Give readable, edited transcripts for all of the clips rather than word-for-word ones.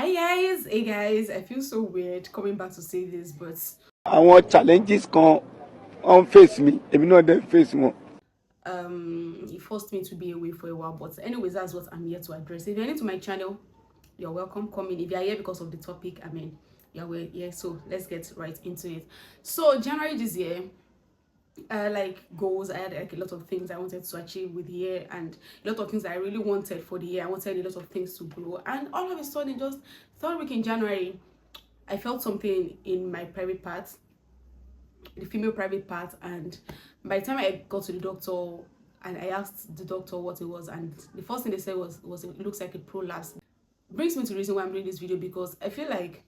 Hey guys, I feel so weird coming back to say this, but àwọn challenges kan on face me èmi náà dẹ̀ face wọn. it forced me to be away for a while. But anyways, that's what I'm here to address. If you're new to my channel, you're welcome. Come in. If you're here because of the topic, I mean, yeah, well, yeah. So let's get right into it. So January this year, like goals, I had like a lot of things I wanted to achieve with the year, and a lot of things I really wanted for the year. I wanted a lot of things to grow, and all of a sudden, just third week in January, I felt something in my private part, the female private part, and by the time I got to the doctor and I asked the doctor what it was, and the first thing they said was it looks like a prolapse. Brings me to the reason why I'm doing this video, because I feel like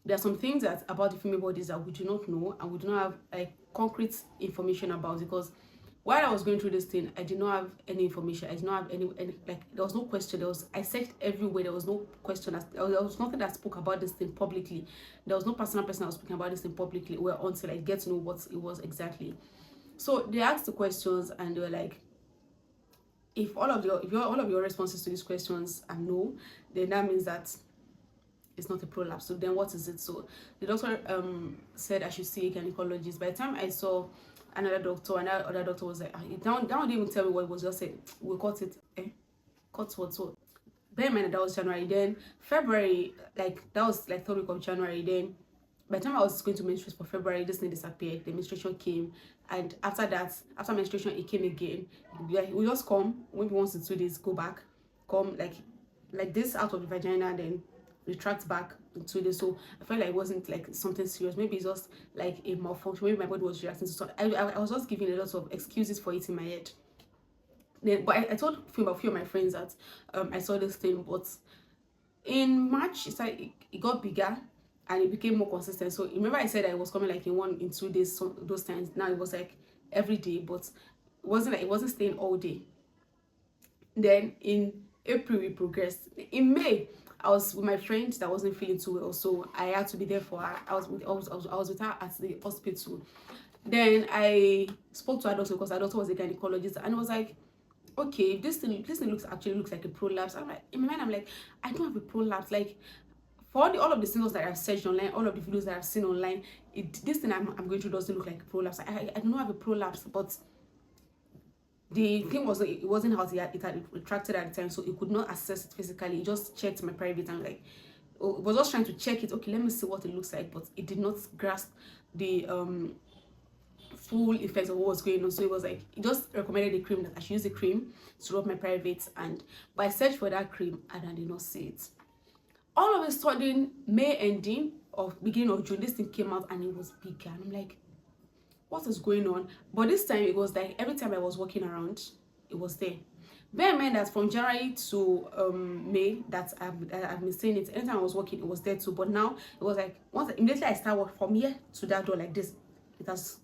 there are some things that about the female bodies that we do not know and we do not have like concrete information about, because while I was going through this thing, I did not have any information. I did not have any like, there was no question. I searched everywhere. There was no question. There was nothing that spoke about this thing publicly. There was no personal person that was speaking about this thing publicly, well, until I get to know what it was exactly. So they asked the questions and they were like, if all of your responses to these questions are no, then that means that it's not a prolapse. So then what is it? So the doctor said I should see a gynecologist. By the time I saw another doctor, and that other doctor was like, that didn't even tell me what it was, just said, we cut it. Cut what? So bear in mind that was January. Then February, like that was like third week of January. Then by the time I was going to menstruate for February, this thing disappeared. The menstruation came, and after that, after menstruation, it came again. Like, we just come maybe once in 2 days, go back, come like this out of the vagina, then retract back in 2 days. So I felt like it wasn't like something serious. Maybe it's just like a malfunction. Maybe my body was reacting to something. I was just giving a lot of excuses for it in my head. Then, but I told a few of my friends that I saw this thing, but in March it got bigger and it became more consistent. So remember I said I was coming like in 2 days, so those times. Now it was like every day, but it wasn't staying all day. Then in April we progressed. In May I was with my friend that wasn't feeling too well, so I had to be there for her. I was with her at the hospital. Then I spoke to her doctor, because her doctor was a gynecologist, and it was like, okay, if this thing looks like a prolapse. I'm like, in my mind, I'm like, I don't have a prolapse. Like, for all of the symptoms that I've searched online, all of the videos that I've seen online, this thing I'm going through doesn't look like a prolapse. I do not have a prolapse, but the thing was, it wasn't how it had retracted at the time, so it could not assess it physically. It just checked my private and like, it was just trying to check it. Okay, let me see what it looks like, but it did not grasp the full effect of what was going on. So it was like, it just recommended a cream, that I should use a cream to rub my private, and but I searched for that cream and I did not see it. All of a sudden, May ending of beginning of June, this thing came out and it was bigger, and I'm like, what is going on? But this time it was like every time I was walking around, it was there. Bear in mind that from January to May, that I've been seeing it. Anytime I was walking, it was there too. But now it was like, once immediately I start walking from here to that door like this, it has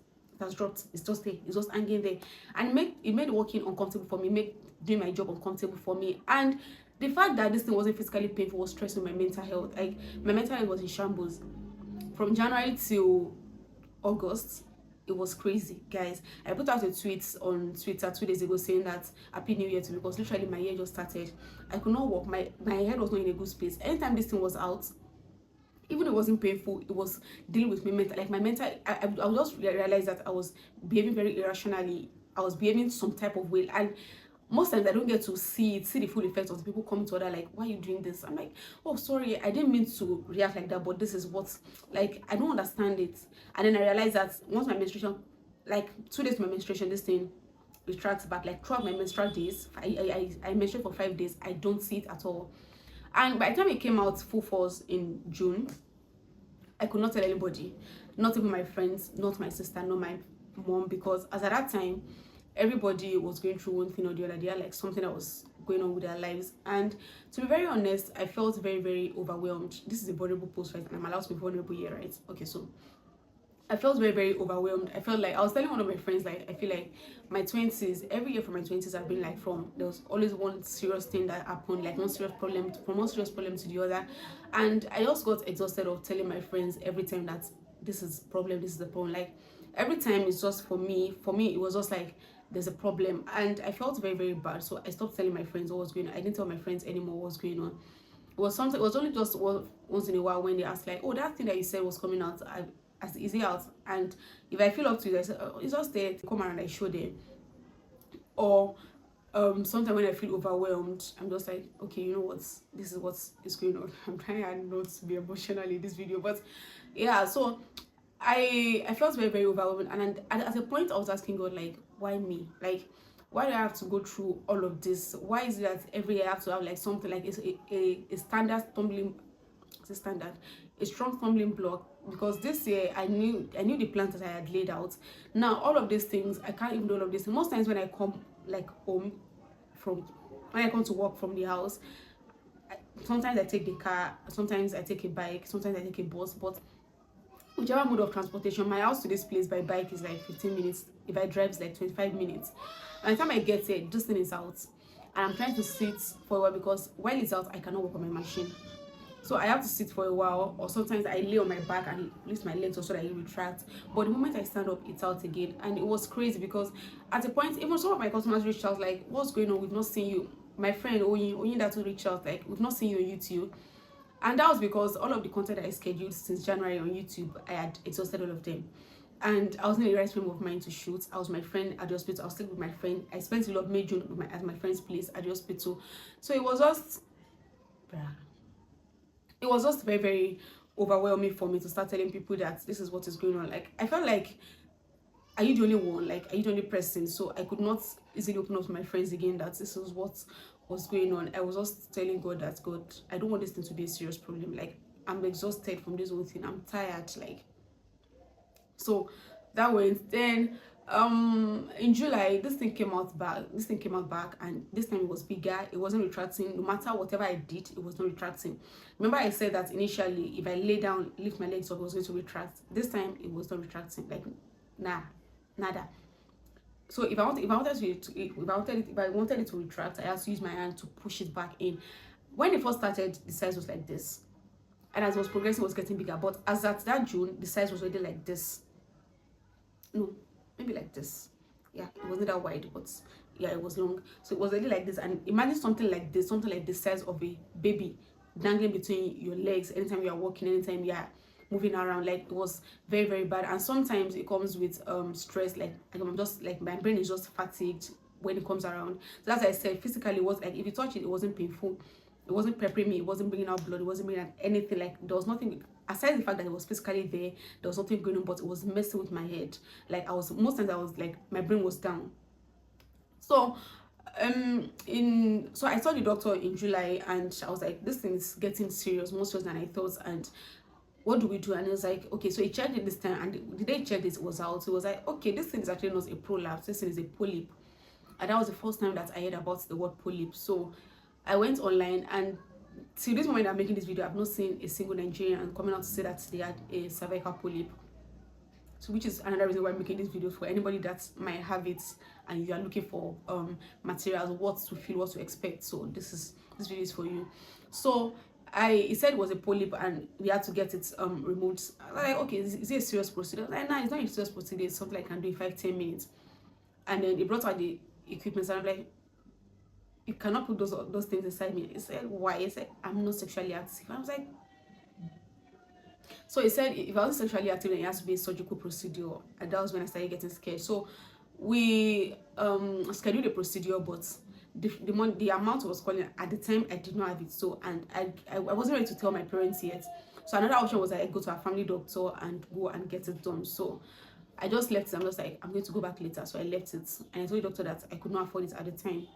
dropped. It's just there. It's just hanging there, and it made walking uncomfortable for me. Made doing my job uncomfortable for me. And the fact that this thing wasn't physically painful was stressing my mental health. Like, my mental health was in shambles from January till August. It was crazy, guys. I put out a tweet on Twitter 2 days ago saying that Happy New Year to me, because literally my year just started. I could not walk. My head was not in a good space. Anytime this thing was out, even though it wasn't painful, it was dealing with me mental. Like, my mental, I would just realize that I was behaving very irrationally. I was behaving some type of way, and most times I don't get to see the full effect of the people coming to other, like, why are you doing this? I'm like, oh, sorry, I didn't mean to react like that, but this is what, like, I don't understand it. And then I realized that once my menstruation, like 2 days to my menstruation, this thing retracts back. Like, throughout my menstrual days, I menstruate for 5 days, I don't see it at all. And by the time it came out full force in June, I could not tell anybody, not even my friends, not my sister, not my mom, because as at that time, everybody was going through one thing or the other. They had like something that was going on with their lives. And to be very honest, I felt very, very overwhelmed. This is a vulnerable post, right? And I'm allowed to be vulnerable here, right? Okay, so I felt very, very overwhelmed. I felt like, I was telling one of my friends, like, I feel like my 20s, every year for my 20s, I've been like, there was always one serious thing that happened, like one serious problem, from one serious problem to the other. And I just got exhausted of telling my friends every time that this is the problem. Like, every time it's just for me, it was just like, there's a problem. And I felt very, very bad. So I stopped telling my friends what was going on. I didn't tell my friends anymore what was going on. It was something. It was only just once in a while when they ask like, oh, that thing that you said was coming out. Is it out? And if I feel up to it, I say, oh, it's just there. Come around, I show them. Or sometimes when I feel overwhelmed, I'm just like, okay, you know what, this is what is going on. I'm trying not to be emotional in this video, but yeah. So I felt very, very overwhelmed, and at a point I was asking God, like, why me? Like, why do I have to go through all of this? Why is it that every year I have to have like something like a standard stumbling, a standard, a strong stumbling block? Because this year I knew the plans that I had laid out. Now all of these things, I can't even do all of this. Most times when I come like home from, when I come to work from the house, sometimes I take the car, sometimes I take a bike, sometimes I take a bus, but whichever mode of transportation, my house to this place by bike is like 15 minutes. If I drive, it's like 25 minutes. By the time I get here, this thing is out, and I'm trying to sit for a while because while it's out, I cannot work on my machine. So I have to sit for a while, or sometimes I lay on my back and lift my legs so that it retracts. But the moment I stand up, it's out again. And it was crazy because at a point, even some of my customers reached out like, what's going on? We've not seen you. My friend Oyin that will reach out like, we've not seen you on YouTube. And that was because all of the content I scheduled since January on YouTube, I had exhausted all of them. And I was in the right frame of mind to shoot. I was my friend at the hospital. I was still with my friend. I spent a lot of May, June at my friend's place at the hospital. So it was just very, very overwhelming for me to start telling people that this is what is going on. Like, I felt like, are you the only one? Like, are you the only person? So I could not easily open up to my friends again that this is what was going on. I was just telling God that, God, I don't want this thing to be a serious problem. Like, I'm exhausted from this whole thing. I'm tired. Like, so that went. Then in July, this thing came out back, and this time it was bigger. It wasn't retracting. No matter whatever I did, it was not retracting. Remember I said that initially if I lay down, lift my legs up, it was going to retract. This time it was not retracting. Like, nada. So if I wanted it to retract, I had to use my hand to push it back in. When it first started, the size was like this, and as it was progressing, it was getting bigger. But as at that June, the size was already like this. No, maybe like this. Yeah, it wasn't that wide, but yeah, it was long. So it was already like this. And imagine something like this, something like the size of a baby dangling between your legs anytime you are walking, anytime you are moving around. Like, it was very, very bad. And sometimes it comes with stress. Like I'm just like, my brain is just fatigued when it comes around. So as I said, physically it was like, if you touch it, it wasn't painful, it wasn't peppering me, it wasn't bringing out blood, it wasn't bringing out anything. Like, there was nothing aside the fact that it was physically there was nothing going on, but it was messing with my head. Like, most times I was like, my brain was down. So so I saw the doctor in July, and I was like, this thing is getting serious, more serious than I thought. And what do we do? And it was like, okay, so he checked it this time, and the day he checked it was out. So it was like, okay, this thing is actually not a prolapse, this thing is a polyp. And that was the first time that I heard about the word polyp. So I went online, and till this moment I'm making this video, I've not seen a single Nigerian coming out to say that they had a cervical polyp. So which is another reason why I'm making this video, for anybody that might have it and you are looking for materials, what to feel, what to expect. So this video is for you. So he said it was a polyp and we had to get it removed. I was like, okay, is it a serious procedure? Like, no, it's not a serious procedure, it's something I can do in 5-10 minutes. And then he brought out the equipment, and I'm like, you cannot put those things inside me. He said, why? He said, I'm not sexually active. I was like, so he said if I was sexually active, then it has to be a surgical procedure. And that was when I started getting scared. So we scheduled a procedure, but the amount was calling at the time, I did not have it. So, and I wasn't ready to tell my parents yet. So another option was I go to a family doctor and go and get it done. So I just left it. I'm just like, I'm going to go back later. So I left it, and I told the doctor that I could not afford it at the time.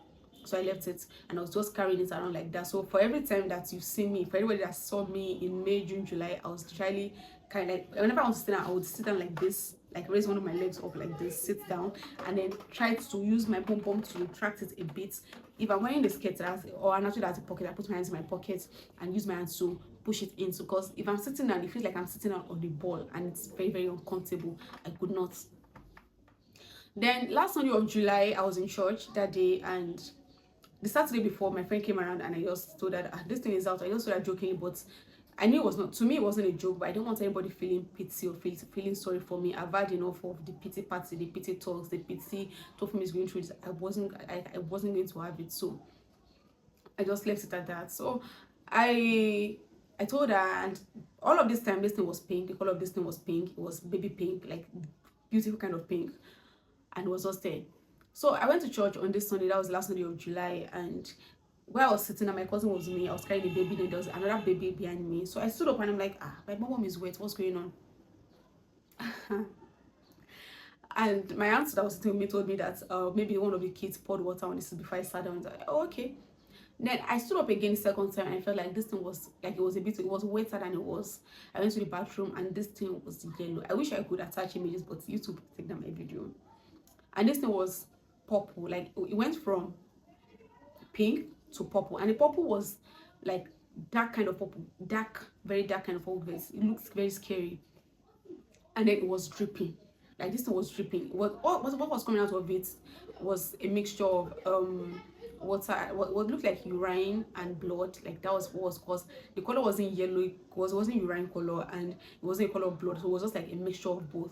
So I left it, and I was just carrying it around like that. So for every time that you see me, for anybody that saw me in May, June, July, I was literally kind of like, whenever I was sitting down, I would sit down like this, like raise one of my legs up like this, sit down, and then try to use my pom pom to retract it a bit. If I'm wearing the skirt or an outfit that's a pocket, I put my hands in my pocket and use my hands to push it in. So because if I'm sitting down, it feels like I'm sitting down on the ball, and it's very, very uncomfortable. I could not. Then last Sunday of July, I was in church that day, and the Saturday before, my friend came around, and I just told her this thing is out. I just told her jokingly, but I knew it was not. To me, it wasn't a joke, but I don't want anybody feeling pity or feeling sorry for me. I've had enough of the pity party, the pity talks, the pity talk for me is going through this. I wasn't going to have it, so I just left it at that. So I told her, and all of this time this thing was pink. The color of this thing was pink. It was baby pink, like beautiful kind of pink, and it was just there. So I went to church on this Sunday. That was the last Sunday of July, and where I was sitting and my cousin was with me, I was carrying the baby, then there was another baby behind me. So I stood up and I'm like, my mom is wet, what's going on? And my aunt that was sitting with me told me that maybe one of the kids poured water on this before I sat down. I was like, oh, okay. Then I stood up again the second time and I felt like this thing was like it was wetter than it was. I went to the bathroom and this thing was yellow. I wish I could attach images, but YouTube take down my video. And this thing was purple, like it went from pink to purple, and the purple was like dark kind of purple, very dark kind of purple. It looks very scary. And then it was dripping, like this thing was dripping. What was coming out of it was a mixture of water, what looked like urine and blood. Like that was what was caused. The color wasn't yellow, it wasn't urine color, and it wasn't a color of blood, so it was just like a mixture of both.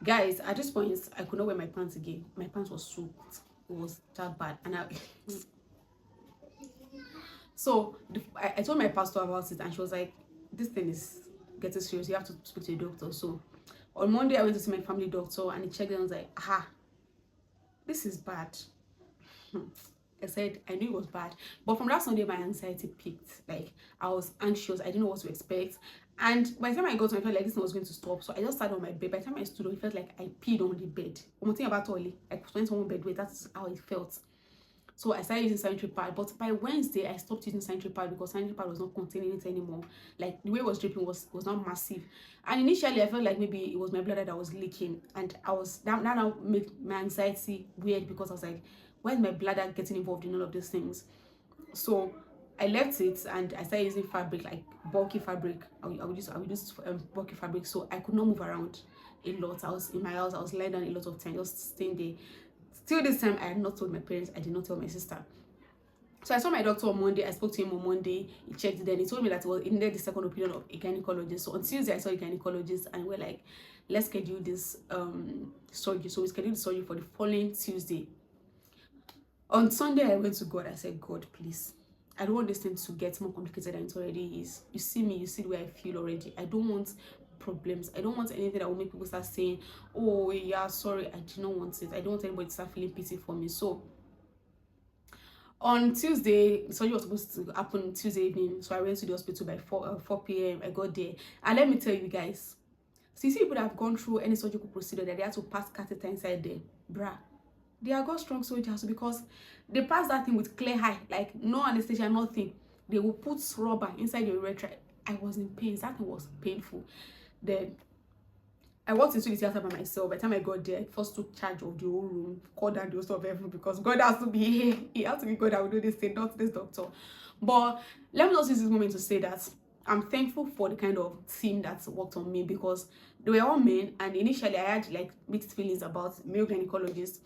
Guys, at this point I could not wear my pants again. My pants was soaked. It was that bad. And so I told my pastor about it, and she was like, this thing is getting serious, you have to speak to a doctor. So on Monday I went to see my family doctor, and he checked it and was like, this is bad. I said I knew it was bad, but from that Sunday my anxiety peaked. Like I was anxious, I didn't know what to expect, and by the time I got to, I felt like this thing was going to stop. So I just sat on my bed. By the time I stood up, it felt like I peed on the bed. One thing about Oli, like when someone bed weight, that's how it felt. So I started using sanitary pad, but by Wednesday I stopped using sanitary pad because sanitary pad was not containing it anymore. Like the way it was dripping was not massive, and initially I felt like maybe it was my bladder that was leaking, and I was that now made my anxiety weird because I was like, why is my bladder getting involved in all of these things? So I left it and I started using fabric, like bulky fabric. I would use bulky fabric, so I could not move around a lot. I was in my house, I was lying down a lot of time, just staying there. Still this time I had not told my parents, I did not tell my sister. So I saw my doctor on Monday. I spoke to him on Monday. He checked it, then he told me that it was in there the second opinion of a gynecologist. So on Tuesday I saw a gynecologist, and we're like, let's schedule this surgery. So we scheduled the surgery for the following Tuesday. On Sunday I went to God. I said, God, please, I don't want this thing to get more complicated than it already is. You see me, you see the way I feel already. I don't want problems. I don't want anything that will make people start saying, oh yeah, sorry, I do not want it. I don't want anybody to start feeling pity for me. So on Tuesday, the surgery was supposed to happen Tuesday evening. So I went to the hospital by 4 p.m. I got there, and let me tell you guys, see people that have gone through any surgical procedure that they had to pass catheter inside there, bruh, they are got strong soldiers, because they pass that thing with clear eye, like no anesthesia, nothing. They will put rubber inside your urethra. I was in pain. That thing was painful. Then I walked into the theater by myself. By the time I got there, I first took charge of the whole room, called down the host of heaven, because God has to be here. He has to be God that will do this thing, not this doctor. But let me just use this moment to say that I'm thankful for the kind of team that worked on me, because they were all men, and initially I had like mixed feelings about male gynecologists,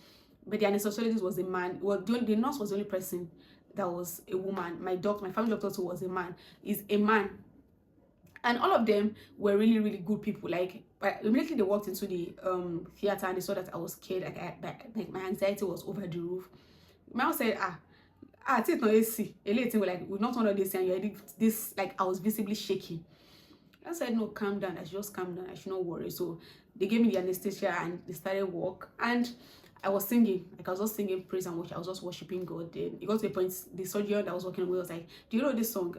but the anesthesiologist was a man. Well, the nurse was the only person that was a woman. My family doctor too was a man. Is a man. And all of them were really, really good people. Like immediately they walked into the theater and they saw that I was scared. Like my anxiety was over the roof. My mom said, it's not AC. Like, we're not one of this, and you're this. Like I was visibly shaking. I said, no, calm down. I should just calm down. I should not worry. So they gave me the anesthesia and they started work. And I was singing, like I was just singing praise and worship. I was just worshiping God. Then it got to a point, the surgeon that I was working with was like, do you know this song?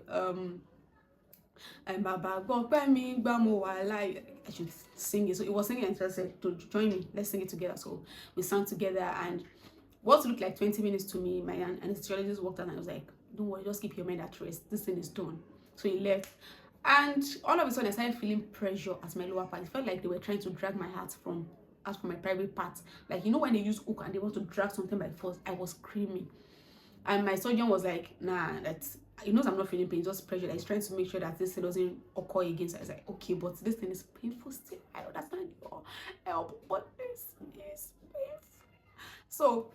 And Baba, I should sing it. So it was singing, and I said, to join me, let's sing it together. So we sang together, and what looked like 20 minutes to me, my anesthesiologist walked out and I was like, don't worry, just keep your mind at rest. This thing is done. So he left. And all of a sudden I started feeling pressure at my lower part. It felt like they were trying to drag my heart from my private part. Like, you know when they use hook and they want to drag something by force. I was screaming, and my surgeon was like, nah, that's, he knows I'm not feeling pain, just pressure. That he's trying to make sure that this thing doesn't occur again. So I was like, okay, but this thing is painful still. I understand your help, but this is painful. So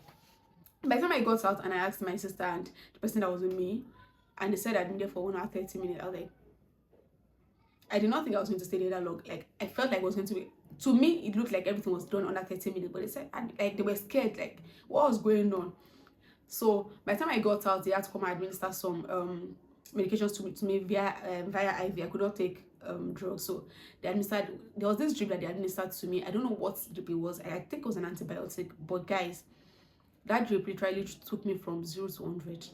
by the time I got out and I asked my sister and the person that was with me, and they said I'd been there for 1 hour 30 minutes, I was like, I did not think I was going to stay there that long. Like, I felt like it was going to be, to me, it looked like everything was done under 30 minutes, but they said, like, they were scared, like, what was going on? So by the time I got out, they had to come and administer some medications to me via IV. I could not take drugs, so they administered. There was this drip that they administered to me. I don't know what drip it was. I think it was an antibiotic, but guys, that drip literally took me from 0 to 100.